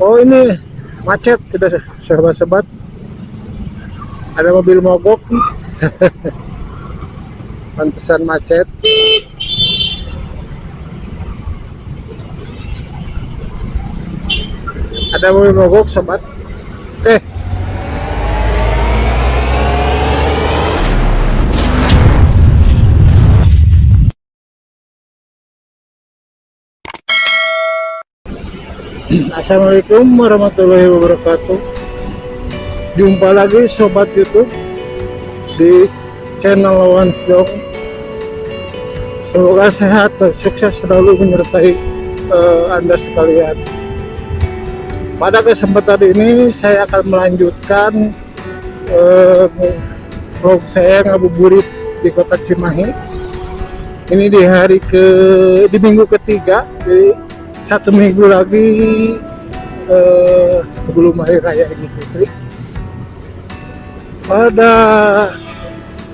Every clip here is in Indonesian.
Oh ini macet sudah sahabat-sahabat, ada mobil mogok, pantesan macet. Ada mobil mogok sobat. Eh, Assalamualaikum warahmatullahi wabarakatuh. Jumpa lagi sobat YouTube di channel Lawan Dong. Semoga sehat dan sukses selalu menyertai Anda sekalian. Pada kesempatan ini saya akan melanjutkan vlog saya ngabuburit di kota Cimahi. Ini di minggu ketiga, jadi 1 minggu lagi sebelum hari raya Idul Fitri.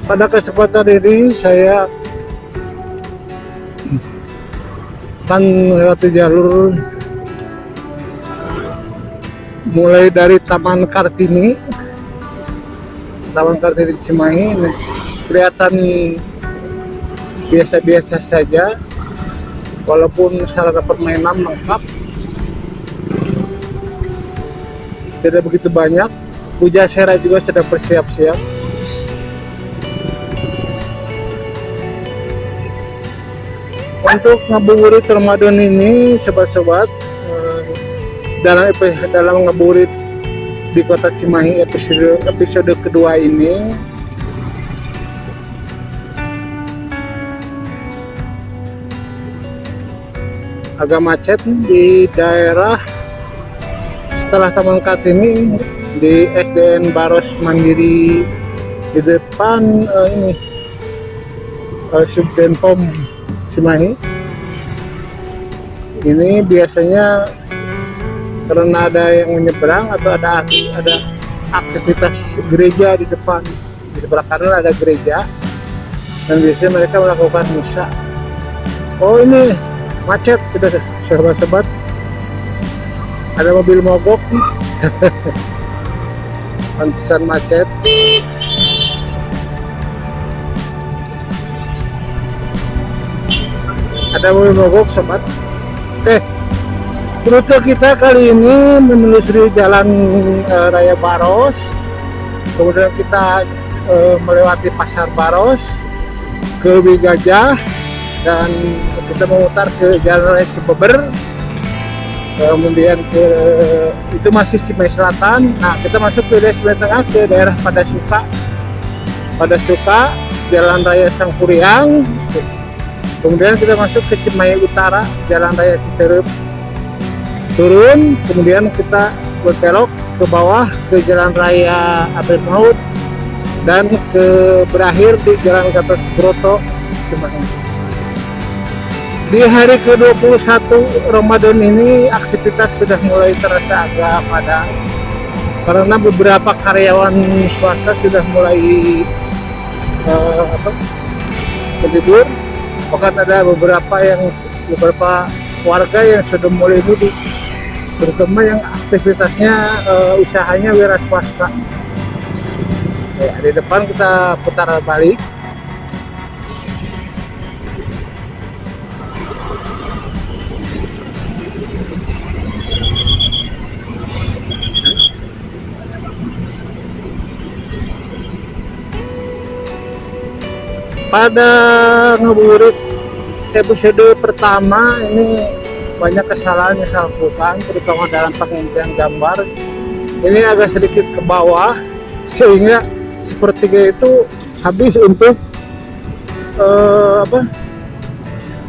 Pada kesempatan ini saya akan melewati jalur mulai dari Taman Kartini Cimahi. Kelihatan biasa-biasa saja, walaupun sarana permainan lengkap, tidak begitu banyak. Pujasera juga sedang bersiap-siap. Untuk ngabuburit Ramadan ini, sobat-sobat, dalam ngabuburit di kota Cimahi episode kedua ini, agak macet di daerah setelah Taman Kartini, di SDN Baros Mandiri, di depan Subdenpom Cimahi. Ini biasanya karena ada yang menyeberang atau ada aktivitas gereja di depan. Di sebelah kanan ada gereja dan biasanya mereka melakukan misa. Oh ini macet sudah sahabat-sahabat, ada mobil mogok, pantesan macet. Ada mobil mogok sobat. Rute kita kali ini menelusuri jalan Raya Baros, kemudian kita melewati Pasar Baros, ke Gajah, dan kita memutar ke Jalan Raya Cibeber, kemudian itu masih Cimahi Selatan. Nah, kita masuk ke daerah Cimahi Tengah, ke daerah Padasuka, Jalan Raya Sangkuriang. Kemudian kita masuk ke Cimahi Utara, Jalan Raya Citerup. Turun, kemudian kita berbelok ke bawah ke Jalan Raya Abed Maut dan berakhir di Jalan Gatot Subroto Cimahi. Di hari ke-21 Ramadan ini aktivitas sudah mulai terasa agak padat karena beberapa karyawan swasta sudah mulai berlibur. Bahkan ada beberapa warga yang sudah mulai mudik, terutama yang aktivitasnya usahanya wira swasta. Ya, di depan kita putar balik. Pada ngabuburit episode pertama ini banyak kesalahan yang saya lakukan, terutama dalam pengambilan gambar. Ini agak sedikit ke bawah sehingga sepertiga itu habis untuk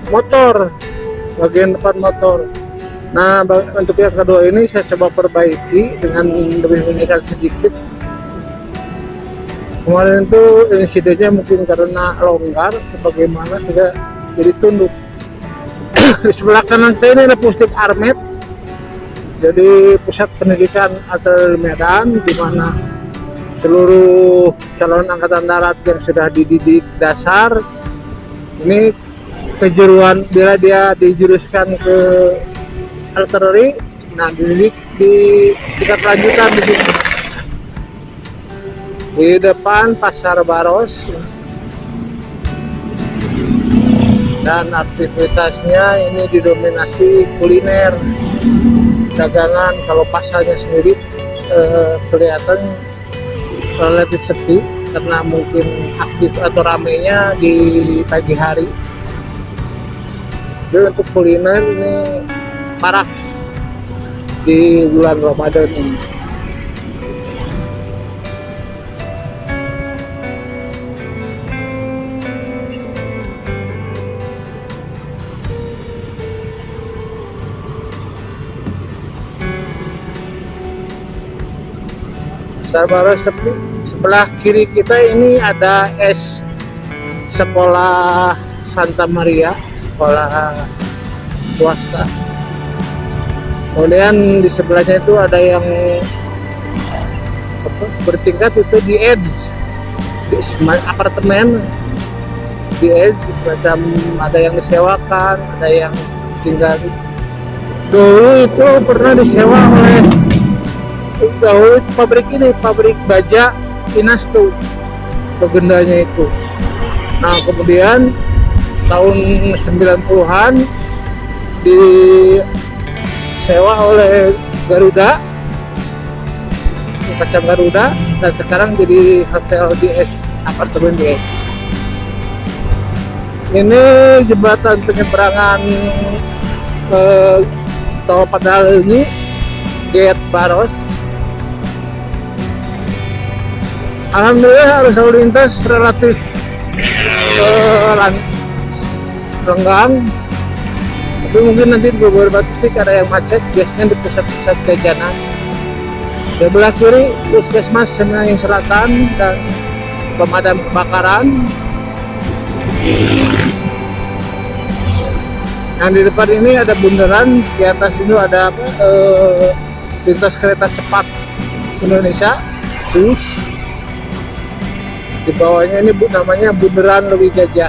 motor, bagian depan motor. Nah, untuk yang kedua ini saya coba perbaiki dengan lebih menekan sedikit. Kemarin itu insidennya mungkin karena longgar atau bagaimana sehingga jadi tunduk. Di sebelah kanan kita ini ada Pusdik Armet, jadi pusat pendidikan artileri Medan, di mana seluruh calon angkatan darat yang sudah dididik dasar ini kejuruan bila dia dijuruskan ke artileri, Nah, di tingkat lanjutan di sini. Di depan Pasar Baros. Dan aktivitasnya ini didominasi kuliner, dagangan. Kalau pasarnya sendiri kelihatan relatif sepi karena mungkin aktif atau ramainya di pagi hari. Jadi untuk kuliner ini parah di bulan Ramadan ini. Pasar Baros sepi. Sebelah kiri kita ini ada sekolah Santa Maria, sekolah swasta. Kemudian di sebelahnya itu ada yang bertingkat itu di Edge, di apartemen di Edge, semacam ada yang disewakan, ada yang tinggal. Dulu itu pernah disewa oleh pabrik ini, pabrik baja Inas tuh, legendanya itu. Nah, kemudian tahun 90-an disewa oleh Garuda, kacang Garuda, dan sekarang jadi hotel di apartemen di ini jembatan penyeberangan tol Padal ini, Gate Baros. Alhamdulillah arus lalu lintas relatif renggang, tapi mungkin nanti di beberapa titik ada yang macet, biasanya di pusat-pusat jajanan. Di belah kiri Puskesmas Semenanjung Selatan dan pemadam kebakaran. Yang di depan ini ada bundaran, di atas itu ada lintas kereta cepat Indonesia, bus. Di bawahnya ini namanya Bundaran Lewi Gajah.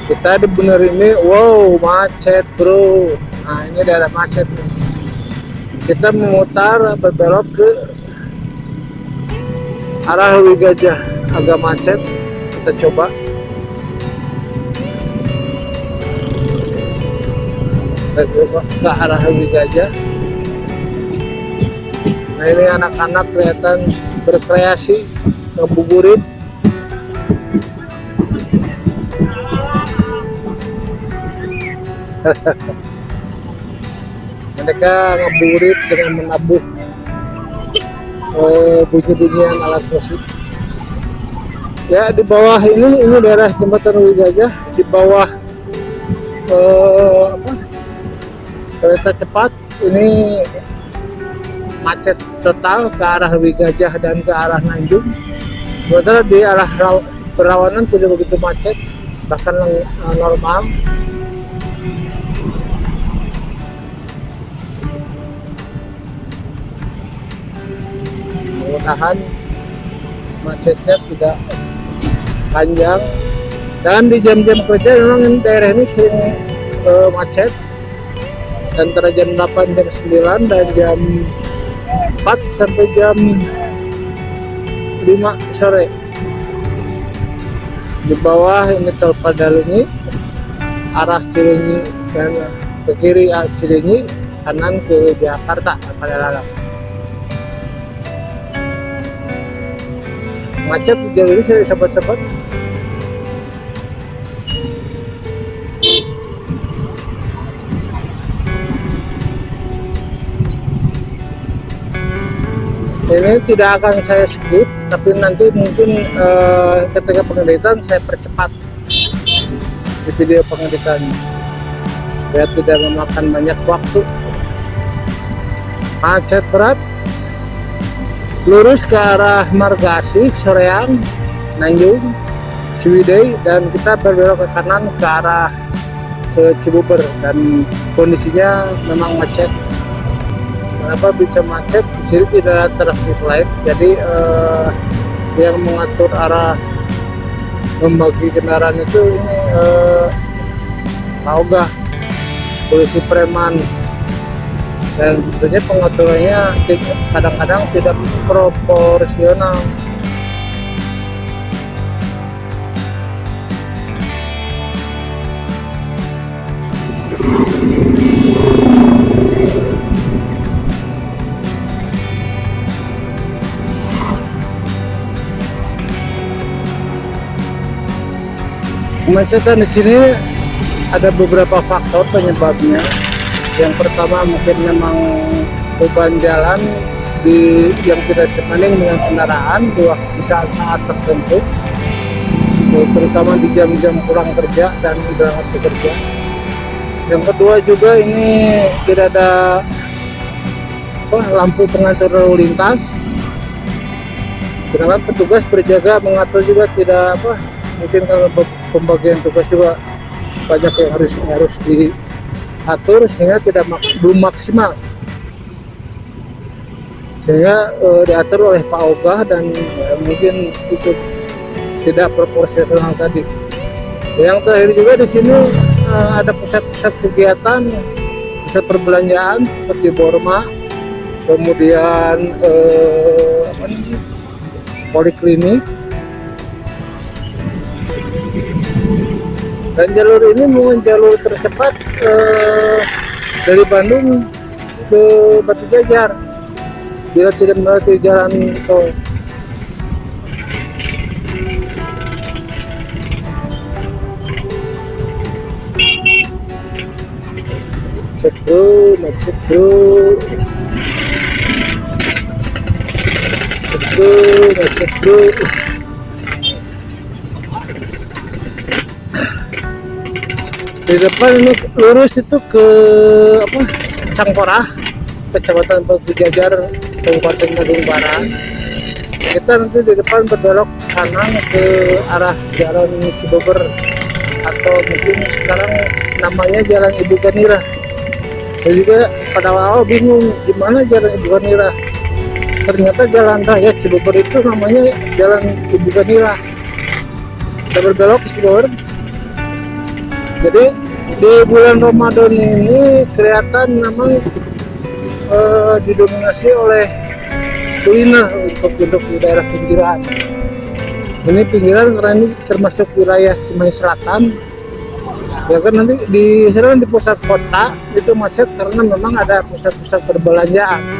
Kita di bener ini, wow, macet bro. Nah, ini daerah macet nih. Kita memutar berbelok ke arah Lewi Gajah, agak macet. Kita coba. Kita coba ke arah Lewi Gajah. Nah, ini anak-anak kelihatan berkreasi, ngebuburit. Mereka ngebuburit dengan menabuh bunyi-bunyian alat musik. Ya, di bawah ini daerah jembatan Lewi Gajah, di bawah kereta cepat ini macet total ke arah Lewi Gajah dan ke arah Nanjung. Sementara di arah Perawanan tidak begitu macet, bahkan normal. Mudah-mudahan macetnya tidak panjang. Dan di jam-jam kerja memang daerah ini sering macet, antara jam 8, jam 9, dan jam 4 sampai jam 5 sore. Di bawah ini tol Padal ini, arah Cilenyi, dan ke kiri Cilenyi, kanan ke Jakarta, Padalarang. Macet jauh ini saya sobat-sobat. Ini tidak akan saya skip, tapi nanti mungkin ketika pengeditan saya percepat di video pengeditannya supaya tidak memakan banyak waktu. Macet berat, lurus ke arah Margasih, Soreang, Nanjung, Ciwidey, dan kita berbelok ke kanan ke arah ke Cibubur, dan kondisinya memang macet. Kenapa bisa macet? Di sini tidak ada traffic light, jadi yang mengatur arah membagi kendaraan itu ini Paogah. polisi preman, dan tentunya pengaturannya kadang-kadang tidak proporsional. Kemacetan di sini ada beberapa faktor penyebabnya. Yang pertama mungkin memang beban jalan yang tidak sebanding dengan kendaraan di saat-saat tertentu, terutama di jam-jam pulang kerja dan berangkat bekerja. Yang kedua juga ini tidak ada lampu pengatur lalu lintas, sedangkan petugas berjaga mengatur juga tidak mungkin kalau pembagian tugas juga banyak yang harus diatur, sehingga belum maksimal, sehingga diatur oleh Pak Ogah dan mungkin itu tidak proporsional tadi. Yang terakhir juga di sini ada pusat-pusat kegiatan, pusat perbelanjaan seperti Borma, kemudian poliklinik. Dan jalur ini mungkin jalur tercepat dari Bandung ke Batu Jajar bila tidak melalui jalan tol. Macet bro. Di depan ini lurus itu ke Cangkorah, Kecamatan Batu Jajar, Kabupaten Bandung Barat. Kita nanti di depan berbelok kanan ke arah Jalan Cibeber, atau mungkin sekarang namanya Jalan Ibu Ganira. Saya juga pada awal bingung di mana Jalan Ibu Ganira. Ternyata Jalan Raya Cibeber itu namanya Jalan Ibu Ganira. Kita berbelok ke Cibeber. Jadi di bulan Ramadan ini kelihatan memang didominasi oleh kuliner untuk di daerah pinggiran. Ini pinggiran karena ini termasuk wilayah Cimahi Selatan. Ya kan, nanti di pusat kota itu macet karena memang ada pusat-pusat perbelanjaan.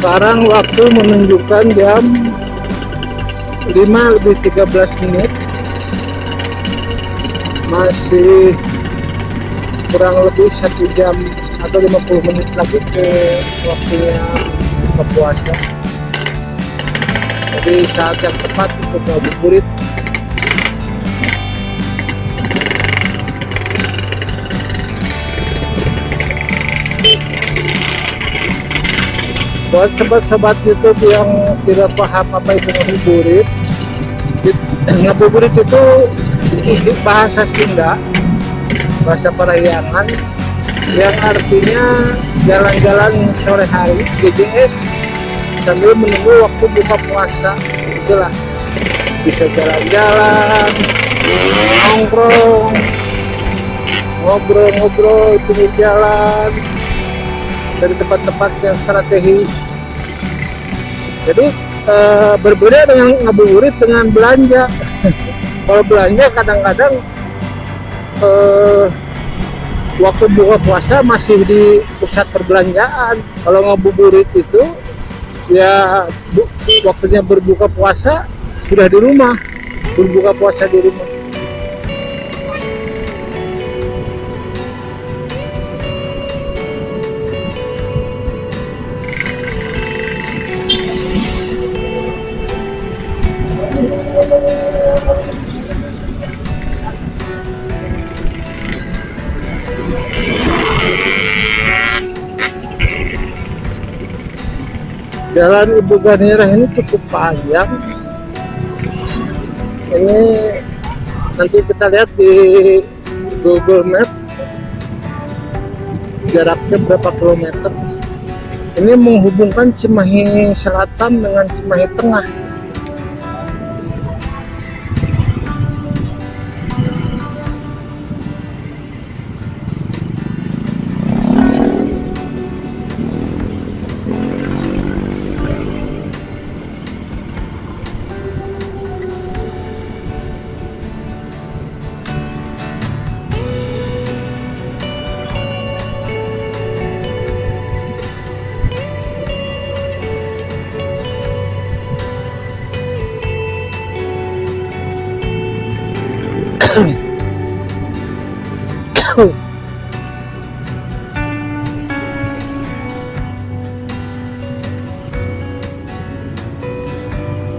Sekarang waktu menunjukkan jam 5:13, masih kurang lebih 1 jam atau 50 menit lagi ke waktunya buka puasa. Jadi saat yang tepat untuk ngabuburit. Buat sobat-sobat YouTube yang tidak paham apa itu ngabuburit itu bahasa Sunda, bahasa Parahyangan, yang artinya jalan-jalan sore hari, GJS, sambil menunggu waktu buka puasa. Itulah, bisa jalan-jalan, nongkrong, ngobrol-ngobrol di jalan dari tempat-tempat yang strategis. Jadi berbeda dengan ngabuburit dengan belanja. Kalau belanja kadang-kadang waktu buka puasa masih di pusat perbelanjaan. Kalau ngabuburit itu ya waktunya berbuka puasa sudah di rumah, berbuka puasa di rumah. Jalan Ibu Ganirah ini cukup panjang. Ini nanti kita lihat di Google Map jaraknya berapa kilometer. Ini menghubungkan Cimahi Selatan dengan Cimahi Tengah.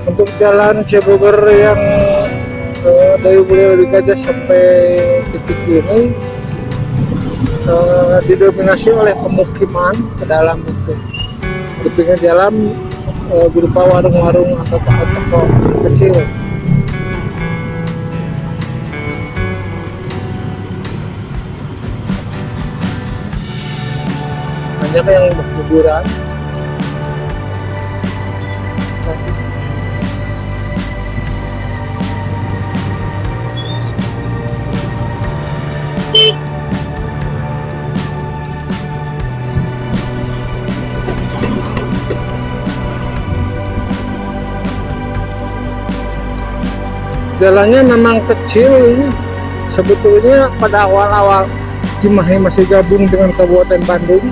Untuk jalan Cibubur yang dari Buleleng Gajah sampai titik ini didominasi oleh pemukiman ke dalam itu. Di pinggir jalan berupa warung-warung atau toko-toko kecil. Banyak yang berkuburan. Jalannya memang kecil ini. Sebetulnya pada awal-awal Cimahi masih gabung dengan Kabupaten Bandung.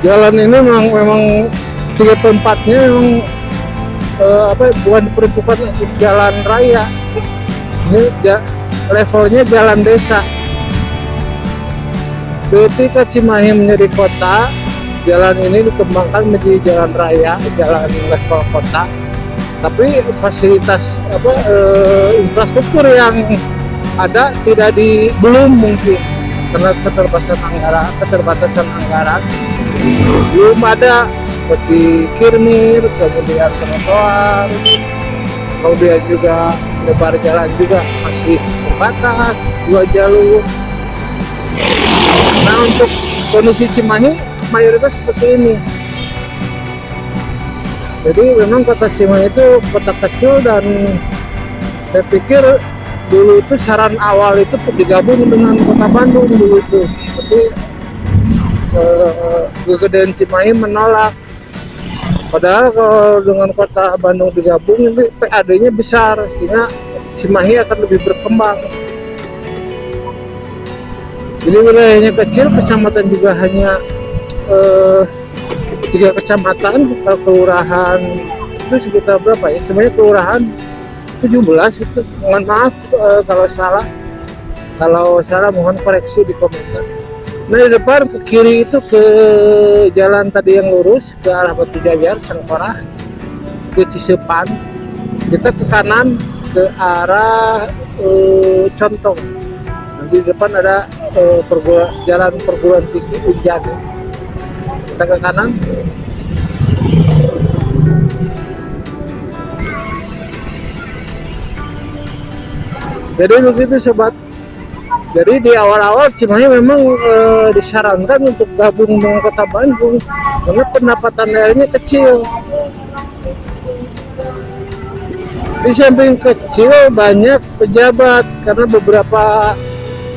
Jalan ini memang 3/4-nya memang bukan diperuntukkan untuk jalan raya. Ini levelnya jalan desa. Ketika Cimahi menjadi kota, jalan ini dikembangkan menjadi jalan raya, jalan level kota. Tapi fasilitas infrastruktur yang ada belum mungkin karena keterbatasan anggaran belum ada, seperti kirmir, kemudian trotoar, kemudian juga lebar jalan juga masih terbatas 2 jalur. Nah, untuk kondisi Cimahi mayoritas seperti ini. Jadi memang kota Cimahi itu kota kecil, dan saya pikir dulu itu saran awal itu digabung dengan kota Bandung dulu itu. Tapi kegedean Cimahi menolak. Padahal kalau dengan kota Bandung digabung ini PAD-nya besar, sehingga Cimahi akan lebih berkembang. Jadi wilayahnya kecil, kecamatan juga hanya 3 kecamatan, kelurahan itu sekitar berapa ya? Sebenarnya kelurahan 17 itu. Mohon maaf kalau salah. Kalau salah mohon koreksi di komentar. Nah, di depan ke kiri itu ke jalan tadi yang lurus ke arah Batu Jajar, Cengkorah, ke Cisepan. Kita ke kanan ke arah Contong. Nanti di depan ada jalan perguruan tinggi Unjan. Kita ke kanan. Jadi begitu sobat. Jadi di awal-awal Cimahi memang disarankan untuk gabung dengan kota Bandung karena pendapatan daerahnya kecil. Di samping kecil banyak pejabat karena beberapa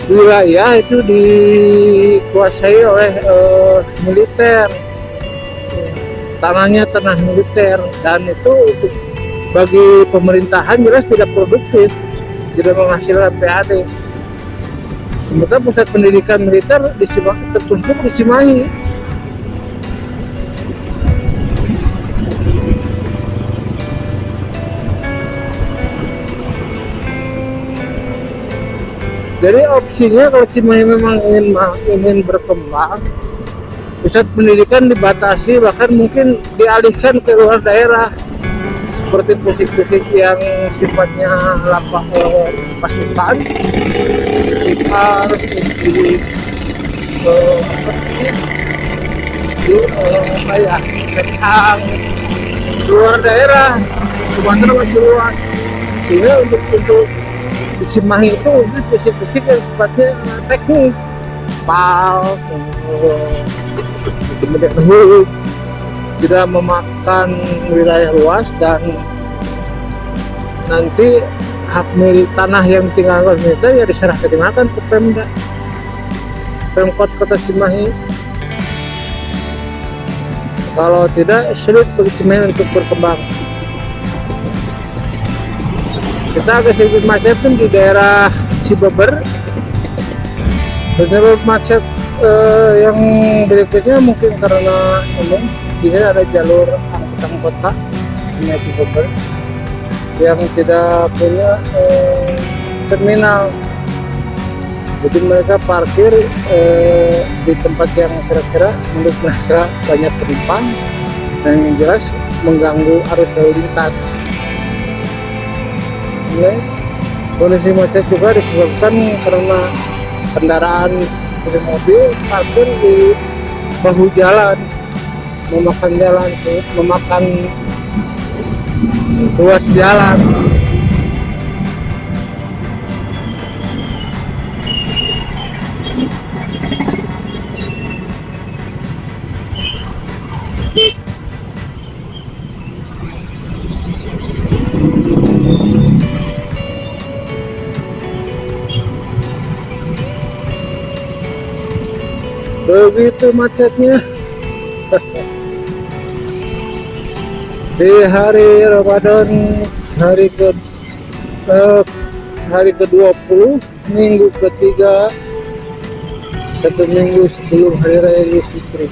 wilayah itu dikuasai oleh militer. Tanahnya tanah militer, dan itu untuk bagi pemerintahan jelas tidak produktif, tidak menghasilkan PAD. Sementara pusat pendidikan militer tertumpuk di Cimahi. Jadi opsinya kalau Cimahi memang ingin berkembang, pusat pendidikan dibatasi, bahkan mungkin dialihkan ke luar daerah, seperti pusat-pusat yang sifatnya lapak pasukan, harus di kayak Penang, luar daerah Sumatera masih luas, sehingga untuk di Cimahi itu titik-titik yang sifatnya teknis, pal, kemudian hulu, tidak memakan wilayah luas, dan nanti hak milik tanah yang tinggal pemerintah ya diserahkan dimakan ke Pemkot Kota Cimahi. Kalau tidak, sulit bagi Cimahi untuk berkembang. Kita agak sedikit macet pun di daerah Cibeber. Penyebab macet yang berikutnya mungkin karena di sini ada jalur angkutan kota di Cibeber yang tidak punya terminal, jadi mereka parkir di tempat yang kira-kira menurut mereka banyak penumpang dan yang jelas mengganggu arus lalu lintas. Kondisi macet juga disebabkan karena kendaraan seperti mobil parkir di bahu jalan, memakan ruas jalan. Begitu macetnya di hari Ramadan, hari ke-20, minggu ketiga, 1 minggu sebelum hari raya Idul Fitri.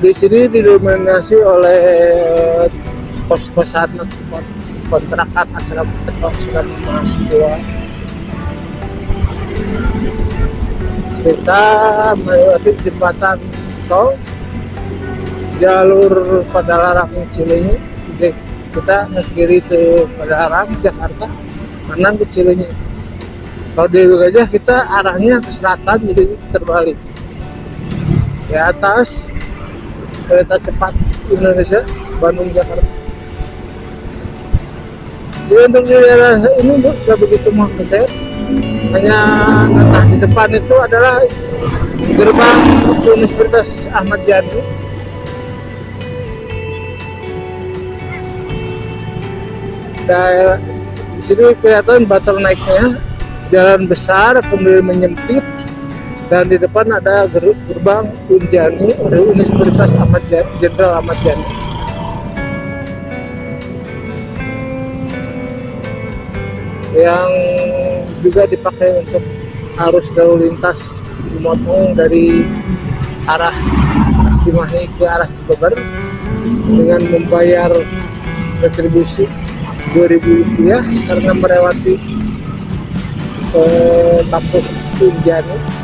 Di sini didominasi oleh kos-kosan kontrakan asrama mahasiswa. Kita melewati jembatan tol jalur Padalarang Cileunyi. Kita ke kiri ke Padalarang Jakarta, kanan ke Cileunyi. Kalau di Gajah kita arahnya ke selatan, jadi terbalik. Di atas kereta cepat Indonesia Bandung Jakarta. Jadi untuk di daerah ini nggak begitu macet. Hanya di depan itu adalah gerbang Universitas Ahmad Yani. Di sini kelihatan bottleneck-nya, jalan besar kemudian menyempit, dan di depan ada gerbang Unjani Universitas Ahmad Yani, Jenderal Ahmad Yani. Yang juga dipakai untuk arus lalu lintas, dimotong dari arah Cimahi ke arah Cibeber dengan membayar retribusi Rp2.000 karena melewati kampus Unjani.